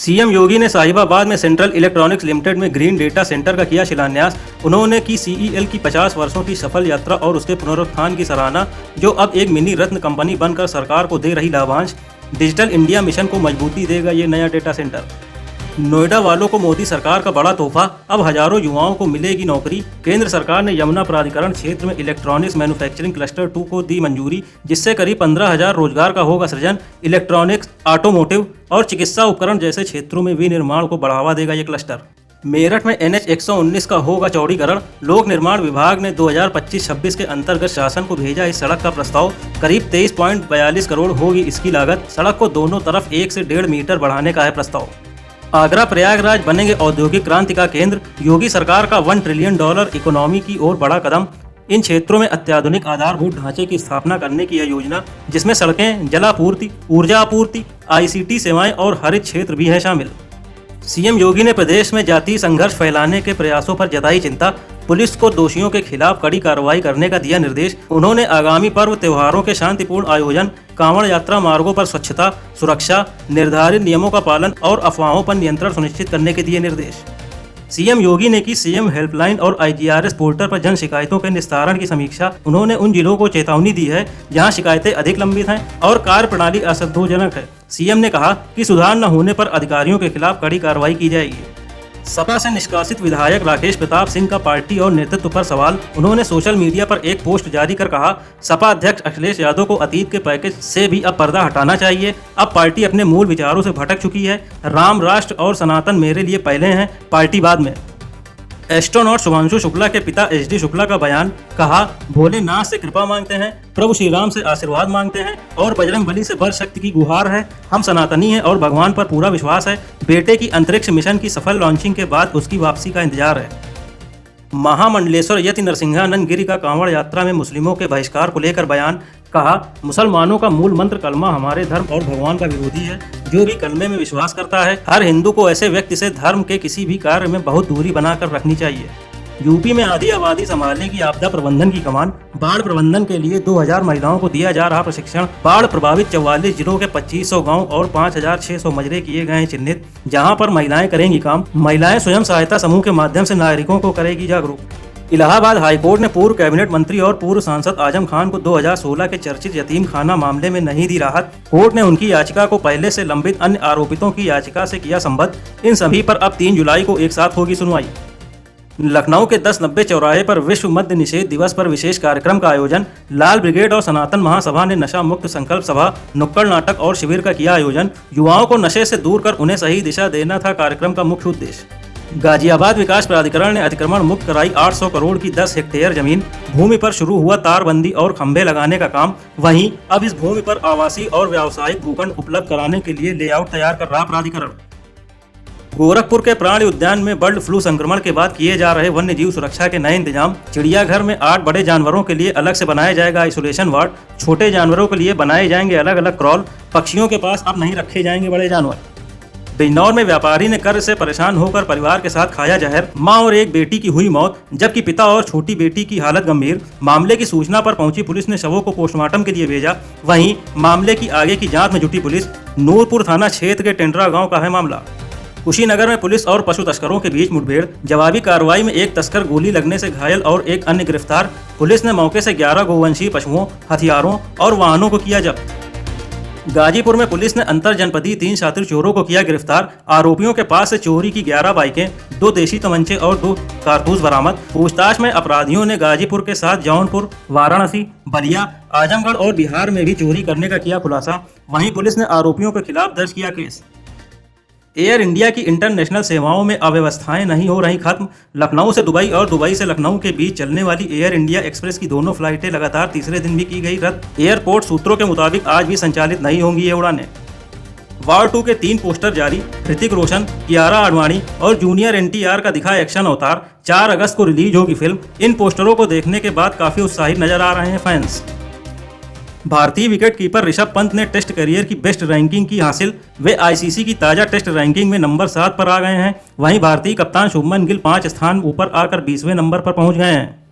CM योगी ने साहिबाबाद में central electronics limited में ग्रीन डेटा सेंटर का किया शिलान्यास। उन्होंने की सीईएल की 50 वर्षों की सफल यात्रा और उसके पुनरुत्थान की सराहना, जो अब एक मिनी रत्न कंपनी बनकर सरकार को दे रही लाभांश। डिजिटल इंडिया मिशन को मजबूती देगा ये नया डेटा सेंटर। नोएडा वालों को मोदी सरकार का बड़ा तोहफा, अब हजारों युवाओं को मिलेगी नौकरी। केंद्र सरकार ने यमुना प्राधिकरण क्षेत्र में इलेक्ट्रॉनिक्स मैन्युफैक्चरिंग क्लस्टर 2 को दी मंजूरी, जिससे करीब 15,000 रोजगार का होगा सृजन। इलेक्ट्रॉनिक्स, ऑटोमोटिव और चिकित्सा उपकरण जैसे क्षेत्रों में विनिर्माण को बढ़ावा देगा ये क्लस्टर। मेरठ में NH 119 का होगा चौड़ीकरण। लोक निर्माण विभाग ने 2025-26 के अंतर्गत शासन को भेजा इस सड़क का प्रस्ताव। करीब 23.42 करोड़ होगी इसकी लागत। सड़क को दोनों तरफ 1 से 1.5 मीटर बढ़ाने का है प्रस्ताव। आगरा प्रयागराज बनेंगे औद्योगिक क्रांति का केंद्र। योगी सरकार का $1 ट्रिलियन इकोनॉमी की ओर बड़ा कदम। इन क्षेत्रों में अत्याधुनिक आधारभूत ढांचे की स्थापना करने की है योजना, जिसमें सड़कें, जलापूर्ति, ऊर्जा आपूर्ति, ICT सेवाएं और हरित क्षेत्र भी हैं शामिल। सीएम योगी ने प्रदेश में जातीय संघर्ष फैलाने के प्रयासों पर जताई चिंता। पुलिस को दोषियों के खिलाफ कड़ी कार्रवाई करने का दिया निर्देश। उन्होंने आगामी पर्व त्योहारों के शांतिपूर्ण आयोजन, कांवड़ यात्रा मार्गों पर स्वच्छता, सुरक्षा, निर्धारित नियमों का पालन और अफवाहों पर नियंत्रण सुनिश्चित करने के दिए निर्देश। सीएम योगी ने की सीएम हेल्पलाइन और IGRS पोर्टल पर जन शिकायतों के निस्तारण की समीक्षा। उन्होंने उन जिलों को चेतावनी दी है जहां शिकायतें अधिक लंबित हैं और कार्य प्रणाली असंतोषजनक है। सीएम ने कहा कि सुधार न होने पर अधिकारियों के खिलाफ कड़ी कार्रवाई की जाएगी। सपा से निष्कासित विधायक राकेश प्रताप सिंह का पार्टी और नेतृत्व पर सवाल। उन्होंने सोशल मीडिया पर एक पोस्ट जारी कर कहा, सपा अध्यक्ष अखिलेश यादव को अतीत के पैकेज से भी अब पर्दा हटाना चाहिए। अब पार्टी अपने मूल विचारों से भटक चुकी है। राम, राष्ट्र और सनातन मेरे लिए पहले हैं, पार्टी बाद में। एस्ट्रोनॉट शुभांशु शुक्ला के पिता HD शुक्ला का बयान। कहा, भोलेनाथ से कृपा मांगते हैं, प्रभु श्री राम से आशीर्वाद मांगते हैं और बजरंग बली से बर शक्ति की गुहार है। हम सनातनी हैं और भगवान पर पूरा विश्वास है। बेटे की अंतरिक्ष मिशन की सफल लॉन्चिंग के बाद उसकी वापसी का इंतजार है। महामंडलेश्वर यति नरसिंहानंद गिरी का कांवड़ यात्रा में मुस्लिमों के बहिष्कार को लेकर बयान। कहा, मुसलमानों का मूल मंत्र कलमा हमारे धर्म और भगवान का विरोधी है। जो भी कलमे में विश्वास करता है, हर हिंदू को ऐसे व्यक्ति से धर्म के किसी भी कार्य में बहुत दूरी बनाकर रखनी चाहिए। यूपी में आधी आबादी संभालने की आपदा प्रबंधन की कमान। बाढ़ प्रबंधन के लिए 2000 महिलाओं को दिया जा रहा प्रशिक्षण। बाढ़ प्रभावित 44 जिलों के 2500 गांव और 5600 मजरे किए गए चिन्हित, जहां पर महिलाएं करेंगी काम। महिलाएं स्वयं सहायता समूह के माध्यम से नागरिकों को करेगी जागरूक। इलाहाबाद हाईकोर्ट ने पूर्व कैबिनेट मंत्री और पूर्व सांसद आजम खान को 2016 के चर्चित यतीम खाना मामले में नहीं दी राहत। कोर्ट ने उनकी याचिका को पहले से लंबित अन्य आरोपितों की याचिका से किया संबद्ध। इन सभी पर अब 3 जुलाई को एक साथ होगी सुनवाई। लखनऊ के 1090 चौराहे पर विश्व मद्य निषेध दिवस पर विशेष कार्यक्रम का आयोजन। लाल ब्रिगेड और सनातन महासभा ने नशा मुक्त संकल्प सभा, नुक्कड़ नाटक और शिविर का किया आयोजन। युवाओं को नशे से दूर कर उन्हें सही दिशा देना था कार्यक्रम का मुख्य उद्देश्य। गाजियाबाद विकास प्राधिकरण ने अतिक्रमण मुक्त कराई 800 करोड़ की 10 हेक्टेयर जमीन। भूमि पर शुरू हुआ तारबंदी और खंभे लगाने का काम। वहीं अब इस भूमि पर आवासीय और व्यावसायिक भूखंड उपलब्ध कराने के लिए लेआउट तैयार कर रहा प्राधिकरण। गोरखपुर के प्राणि उद्यान में बर्ड फ्लू संक्रमण के बाद किए जा रहे वन्य जीव सुरक्षा के नए इंतजाम। चिड़ियाघर में 8 बड़े जानवरों के लिए अलग से बनाया जाएगा आइसोलेशन वार्ड। छोटे जानवरों के लिए बनाए जाएंगे अलग अलग क्रॉल। पक्षियों के पास अब नहीं रखे जाएंगे बड़े जानवर। बिजनौर में व्यापारी ने कर्ज से परेशान होकर परिवार के साथ खाया जहर। मां और एक बेटी की हुई मौत, जबकि पिता और छोटी बेटी की हालत गंभीर। मामले की सूचना पर पहुंची पुलिस ने शवों को पोस्टमार्टम के लिए भेजा। वहीं मामले की आगे की जांच में जुटी पुलिस। नूरपुर थाना क्षेत्र के टेंडरा गांव का है मामला। कुशीनगर में पुलिस और पशु तस्करों के बीच मुठभेड़। जवाबी कार्रवाई में एक तस्कर गोली लगने से घायल और एक अन्य गिरफ्तार। पुलिस ने मौके से 11 गोवंशीय पशुओं, हथियारों और वाहनों को किया जब्त। गाजीपुर में पुलिस ने अंतर जनपदीय 3 शातिर चोरों को किया गिरफ्तार। आरोपियों के पास से चोरी की 11 बाइकें, 2 देशी तमंचे और 2 कारतूस बरामद। पूछताछ में अपराधियों ने गाजीपुर के साथ जौनपुर, वाराणसी, बलिया, आजमगढ़ और बिहार में भी चोरी करने का किया खुलासा। वहीं पुलिस ने आरोपियों के खिलाफ दर्ज किया केस। एयर इंडिया की इंटरनेशनल सेवाओं में अव्यवस्थाएं नहीं हो रही खत्म। लखनऊ से दुबई और दुबई से लखनऊ के बीच चलने वाली एयर इंडिया एक्सप्रेस की दोनों फ्लाइटें लगातार तीसरे दिन भी की गई रद्द। एयरपोर्ट सूत्रों के मुताबिक आज भी संचालित नहीं होंगी ये उड़ानें। वॉर 2 के 3 पोस्टर जारी। ऋतिक रोशन, कियारा आडवाणी और जूनियर NTR का दिखा एक्शन अवतार। 4 अगस्त को रिलीज होगी फिल्म। इन पोस्टरों को देखने के बाद काफी उत्साहित नजर आ रहे हैं फैंस। भारतीय विकेटकीपर ऋषभ पंत ने टेस्ट करियर की बेस्ट रैंकिंग की हासिल। वे ICC की ताजा टेस्ट रैंकिंग में नंबर 7 पर आ गए हैं। वहीं भारतीय कप्तान शुभमन गिल 5 स्थान ऊपर आकर 20वें नंबर पर पहुंच गए हैं।